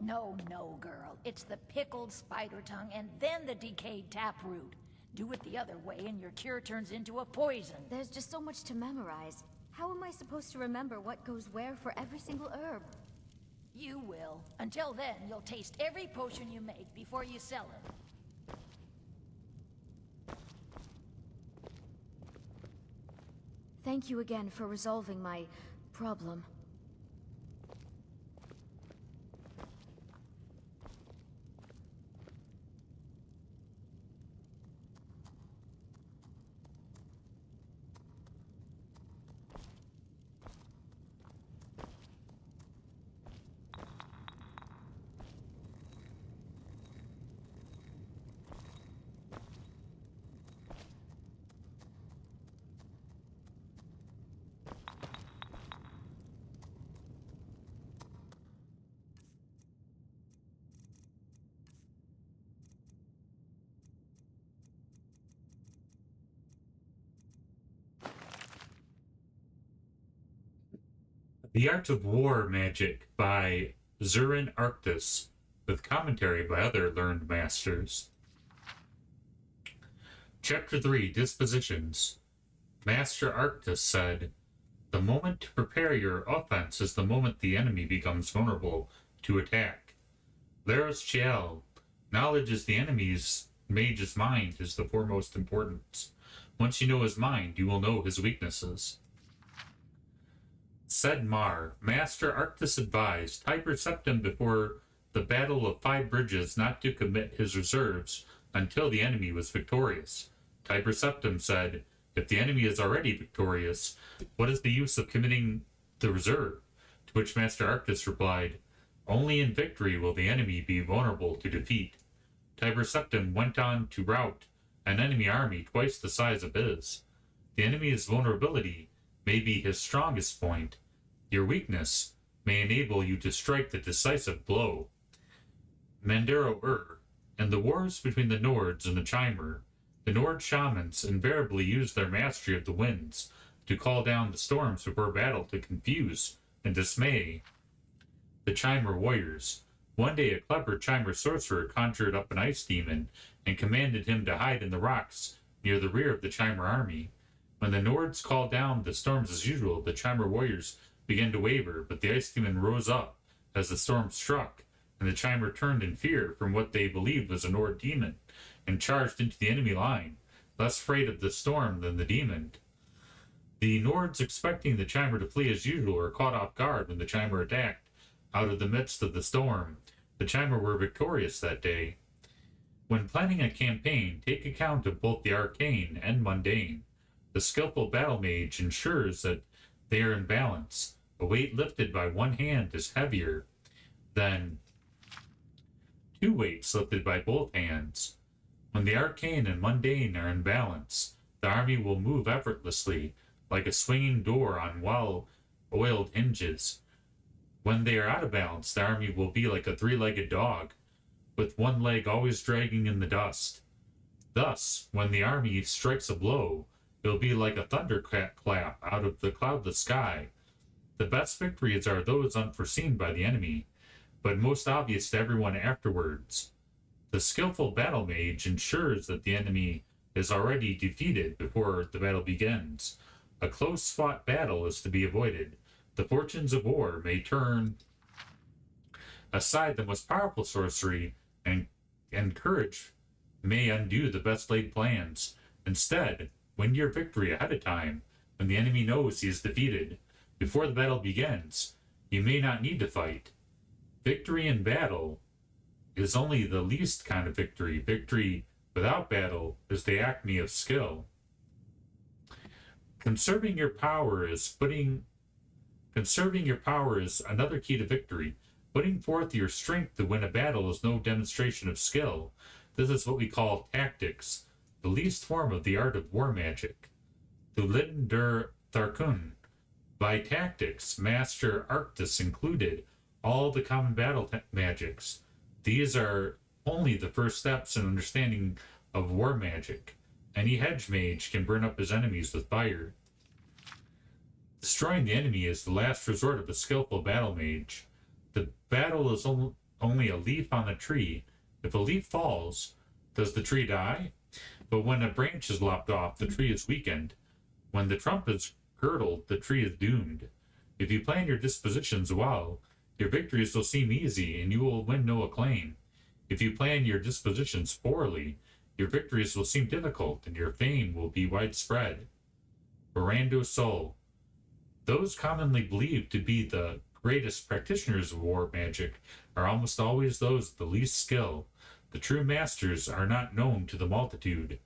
No, no, girl. It's the pickled spider tongue and then the decayed taproot. Do it the other way and your cure turns into a poison. There's just so much to memorize. How am I supposed to remember what goes where for every single herb? You will. Until then, you'll taste every potion you make before you sell it. Thank you again for resolving my problem. The Art of War Magic by Zurin Arctus, with commentary by other learned masters. Chapter 3, Dispositions. Master Arctus said, "The moment to prepare your offense is the moment the enemy becomes vulnerable to attack. Laris Chiel, knowledge is the enemy's mage's mind is the foremost importance. Once you know his mind, you will know his weaknesses." Said Mar, Master Arctus advised Tiber Septim before the Battle of Five Bridges not to commit his reserves until the enemy was victorious. Tiber Septim said, "If the enemy is already victorious, what is the use of committing the reserve?" To which Master Arctus replied, "Only in victory will the enemy be vulnerable to defeat." Tiber Septim went on to rout an enemy army twice the size of his. The enemy's vulnerability may be his strongest point. Your weakness may enable you to strike the decisive blow. Mandero in the wars between the Nords and the Chimer, the Nord shamans invariably used their mastery of the winds to call down the storms before battle to confuse and dismay the Chimer warriors. One day a clever Chimer sorcerer conjured up an ice demon and commanded him to hide in the rocks near the rear of the Chimer army. When the Nords called down the storms as usual, the Chimer warriors began to waver, but the ice demon rose up as the storm struck, and the Chimer turned in fear from what they believed was a Nord demon, and charged into the enemy line, less afraid of the storm than the demon. The Nords, expecting the Chimer to flee as usual, were caught off guard when the Chimer attacked out of the midst of the storm. The Chimer were victorious that day. When planning a campaign, take account of both the arcane and mundane. The skillful battle mage ensures that they are in balance. A weight lifted by one hand is heavier than two weights lifted by both hands. When the arcane and mundane are in balance, the army will move effortlessly, like a swinging door on well-oiled hinges. When they are out of balance, the army will be like a three-legged dog, with one leg always dragging in the dust. Thus, when the army strikes a blow, it will be like a thunderclap out of the cloudless sky. The best victories are those unforeseen by the enemy, but most obvious to everyone afterwards. The skillful battle mage ensures that the enemy is already defeated before the battle begins. A close-fought battle is to be avoided. The fortunes of war may turn aside the most powerful sorcery, and courage may undo the best laid plans. Instead, win your victory ahead of time, when the enemy knows he is defeated. Before the battle begins, you may not need to fight. Victory in battle is only the least kind of victory. Victory without battle is the acme of skill. Conserving your power is another key to victory. Putting forth your strength to win a battle is no demonstration of skill. This is what we call tactics, the least form of the art of war magic. Thulin der Tharkun. By tactics, Master Arctus included all the common battle magics. These are only the first steps in understanding of war magic. Any hedge mage can burn up his enemies with fire. Destroying the enemy is the last resort of a skillful battle mage. The battle only a leaf on a tree. If a leaf falls, does the tree die? But when a branch is lopped off, the tree is weakened. When the trunk is girdled, the tree is doomed. If you plan your dispositions well, your victories will seem easy and you will win no acclaim. If you plan your dispositions poorly, your victories will seem difficult and your fame will be widespread. Verando Sol. Those commonly believed to be the greatest practitioners of war magic are almost always those of the least skill. The true masters are not known to the multitude.